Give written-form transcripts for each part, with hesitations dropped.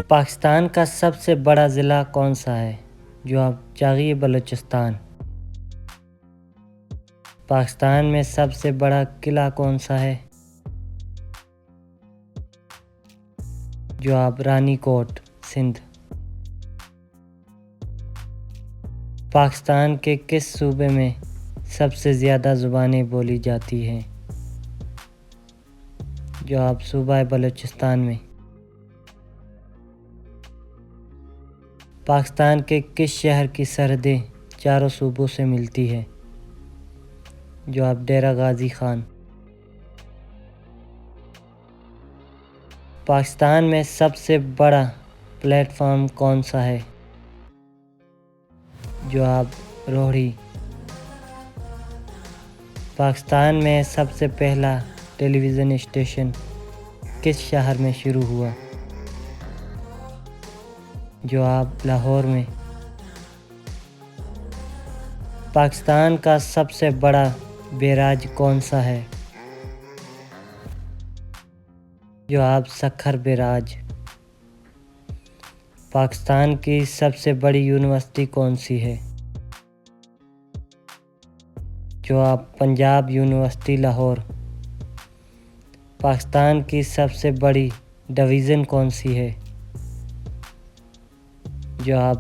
پاکستان کا سب سے بڑا ضلع کون سا ہے؟ جواب: چاغی بلوچستان۔ پاکستان میں سب سے بڑا قلعہ کون سا ہے؟ جواب: رانی کوٹ، سندھ۔ پاکستان کے کس صوبے میں سب سے زیادہ زبانیں بولی جاتی ہیں؟ جواب: صوبہ بلوچستان میں۔ پاکستان کے کس شہر کی سرحدیں چاروں صوبوں سے ملتی ہیں؟ جواب: ڈیرہ غازی خان۔ پاکستان میں سب سے بڑا پلیٹ فارم کون سا ہے؟ جواب: روہڑی۔ پاکستان میں سب سے پہلا ٹیلی ویژن اسٹیشن کس شہر میں شروع ہوا؟ جواب: لاہور میں۔ پاکستان کا سب سے بڑا بیراج کون سا ہے؟ جواب: سکھر بیراج۔ پاکستان کی سب سے بڑی یونیورسٹی کون سی ہے؟ جواب: پنجاب یونیورسٹی لاہور۔ پاکستان کی سب سے بڑی ڈویژن کون سی ہے؟ جواب: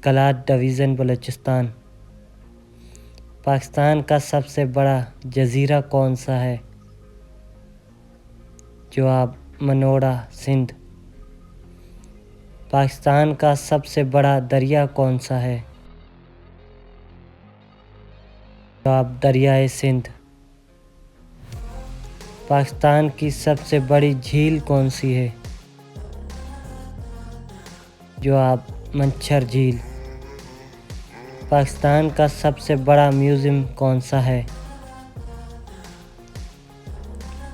کلات ڈویژن بلوچستان۔ پاکستان کا سب سے بڑا جزیرہ کون سا ہے؟ جواب: منوڑا، سندھ۔ پاکستان کا سب سے بڑا دریا کون سا ہے؟ جواب: دریائے سندھ۔ پاکستان کی سب سے بڑی جھیل کون سی ہے؟ جواب: منچھر جھیل۔ پاکستان کا سب سے بڑا میوزیم کون سا ہے؟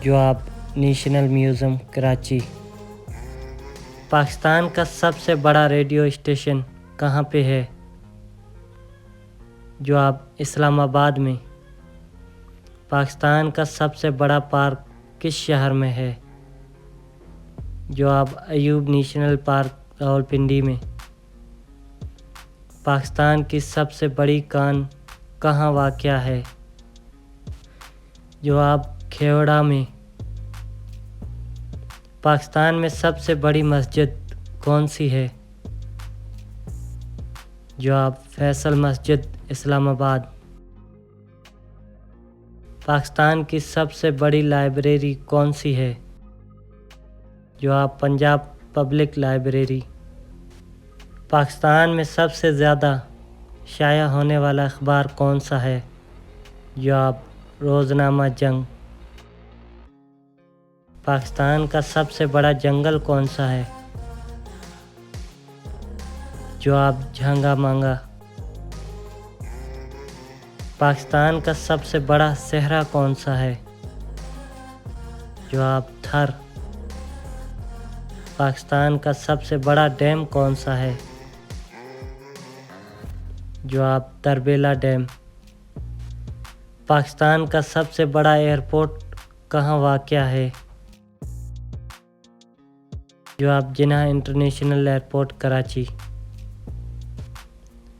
جواب: نیشنل میوزیم، کراچی۔ پاکستان کا سب سے بڑا ریڈیو اسٹیشن کہاں پہ ہے؟ جواب: اسلام آباد میں۔ پاکستان کا سب سے بڑا پارک کس شہر میں ہے؟ جواب: ایوب نیشنل پارک، راولپنڈی میں۔ پاکستان کی سب سے بڑی کان کہاں واقع ہے؟ جواب: کھیوڑہ میں۔ پاکستان میں سب سے بڑی مسجد کون سی ہے؟ جواب: فیصل مسجد، اسلام آباد۔ پاکستان کی سب سے بڑی لائبریری کون سی ہے؟ جواب: پنجاب پبلک لائبریری۔ پاکستان میں سب سے زیادہ شائع ہونے والا اخبار کون سا ہے؟ جواب: روزنامہ جنگ۔ پاکستان کا سب سے بڑا جنگل کون سا ہے؟ جواب: جھانگا مانگا۔ پاکستان کا سب سے بڑا صحرا کون سا ہے؟ جواب: تھر۔ پاکستان کا سب سے بڑا ڈیم کون سا ہے؟ جواب: تربیلا ڈیم۔ پاکستان کا سب سے بڑا ایئرپورٹ کہاں واقع ہے؟ جواب: جناح انٹرنیشنل ایئرپورٹ، کراچی۔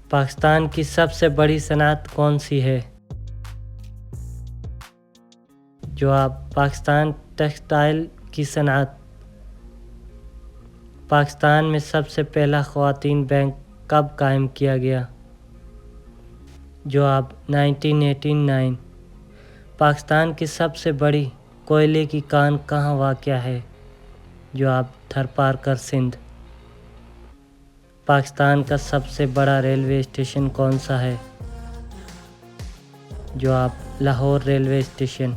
پاکستان کی سب سے بڑی صنعت کون سی ہے؟ جواب: پاکستان ٹیکسٹائل کی صنعت۔ پاکستان میں سب سے پہلا خواتین بینک کب قائم کیا گیا؟ جواب: 1989۔ پاکستان کی سب سے بڑی کوئلے کی کان کہاں واقع ہے؟ جواب: تھرپارکر، سندھ۔ پاکستان کا سب سے بڑا ریلوے اسٹیشن کون سا ہے؟ جواب: لاہور ریلوے اسٹیشن۔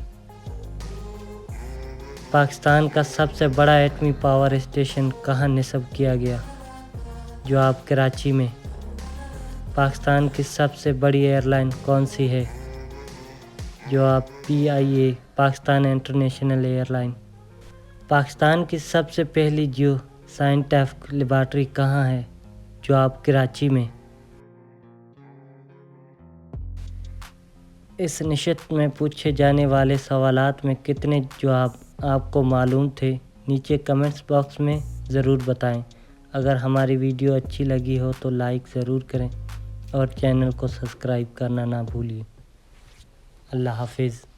پاکستان کا سب سے بڑا ایٹمی پاور اسٹیشن کہاں نصب کیا گیا؟ جواب: کراچی میں۔ پاکستان کی سب سے بڑی ایئر لائن کون سی ہے؟ جواب: PIA، Pakistan international air line. Pakistan کی سب سے پہلی جیو سائنٹیفک لیبارٹری کہاں ہے؟ جواب: کراچی میں۔ اس نشست میں پوچھے جانے والے سوالات میں کتنے جواب آپ کو معلوم تھے؟ نیچے کمنٹس باکس میں ضرور بتائیں۔ اگر ہماری ویڈیو اچھی لگی ہو تو لائک ضرور کریں اور چینل کو سبسکرائب کرنا نہ بھولیے۔ اللہ حافظ۔